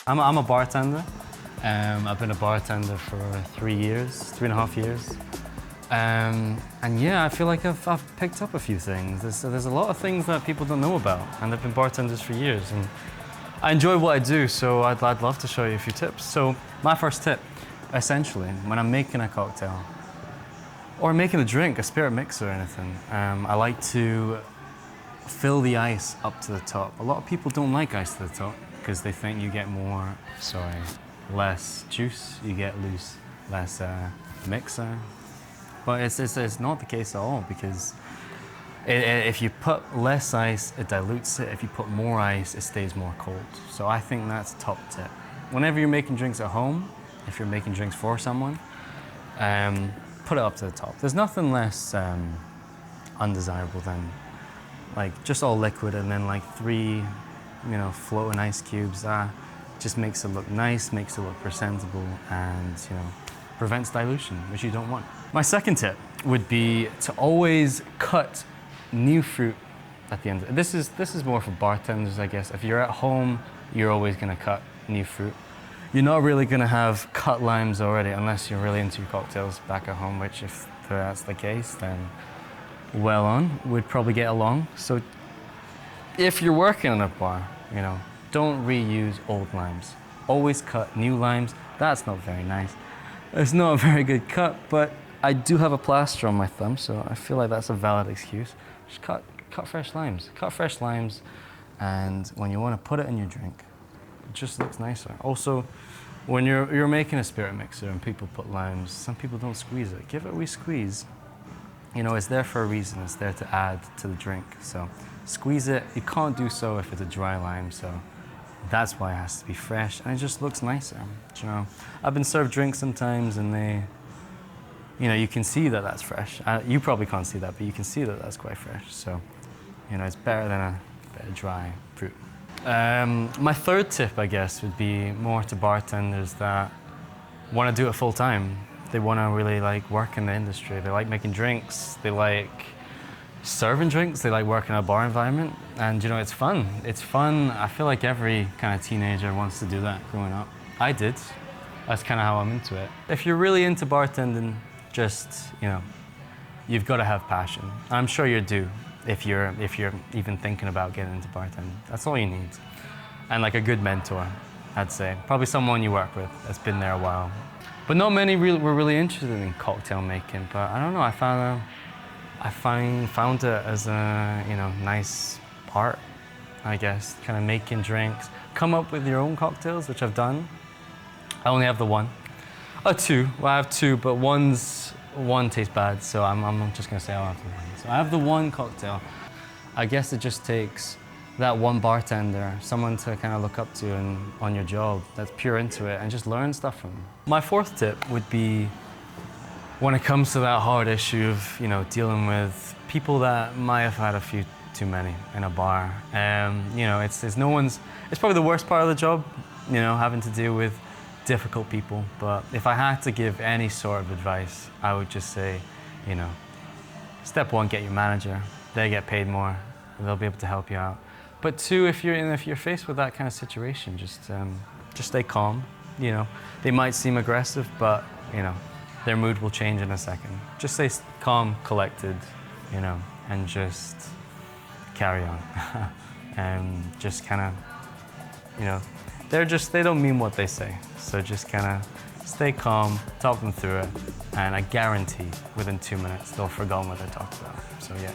I'm a bartender. I've been a bartender for 3.5 years. And yeah, I feel like I've picked up a few things. There's a lot of things that people don't know about, and I've been bartenders for years. And I enjoy what I do, so I'd love to show you a few tips. So my first tip, essentially, when I'm making a cocktail, or making a drink, a spirit mix or anything, I like to fill the ice up to the top. A lot of people don't like ice to the top because they think you get less juice, you get less mixer. But it's not the case at all, because if you put less ice, it dilutes it. If you put more ice, it stays more cold. So I think that's a top tip. Whenever you're making drinks at home, if you're making drinks for someone, put it up to the top. There's nothing less undesirable than like just all liquid and then like 3, floating ice cubes. Just makes it look nice, makes it look presentable, and prevents dilution, which you don't want. My second tip would be to always cut new fruit at the end. This is more for bartenders, I guess. If you're at home, you're always going to cut new fruit. You're not really going to have cut limes already, unless you're really into your cocktails back at home, which if that's the case, then well on, we'd probably get along. So if you're working in a bar, don't reuse old limes. Always cut new limes. That's not very nice. It's not a very good cut, but I do have a plaster on my thumb, so I feel like that's a valid excuse. Just cut fresh limes. Cut fresh limes, and when you want to put it in your drink, it just looks nicer. Also, when you're making a spirit mixer and people put limes, some people don't squeeze it. Give it a wee squeeze. It's there for a reason. It's there to add to the drink. So squeeze it. You can't do so if it's a dry lime, so that's why it has to be fresh, and it just looks nicer. I've been served drinks sometimes, and they, you can see that that's fresh. You probably can't see that, but you can see that that's quite fresh. So, it's better than a bit of dry fruit. My third tip, I guess, would be more to bartenders that want to do it full time. They want to really work in the industry. They like making drinks. They like serving drinks. They like working in a bar environment. And it's fun. It's fun. I feel like every kind of teenager wants to do that growing up. I did. That's kind of how I'm into it. If you're really into bartending, just, you've got to have passion. I'm sure you do if you're even thinking about getting into bartending. That's all you need. And like a good mentor, I'd say. Probably someone you work with that's been there a while. But not many were really interested in cocktail making, but I don't know, I found it as a nice part, I guess, kind of making drinks. Come up with your own cocktails, which I've done. I only have the one. Two. Well, I have two, but one tastes bad, so I'm just gonna say I'll have the one. So I have the one cocktail. I guess it just takes that one bartender, someone to kind of look up to on your job that's pure into it, and just learn stuff from them. My fourth tip would be, when it comes to that hard issue of dealing with people that might have had a few too many in a bar. It's probably the worst part of the job, having to deal with difficult people. But if I had to give any sort of advice, I would just say, step one, get your manager. They get paid more. They'll be able to help you out. But two, if you're faced with that kind of situation, just stay calm. They might seem aggressive, but their mood will change in a second. Just stay calm, collected, and just carry on. And just kind of, they don't mean what they say. So just kind of stay calm, talk them through it, and I guarantee within 2 minutes they'll have forgotten what they talked about. So yeah.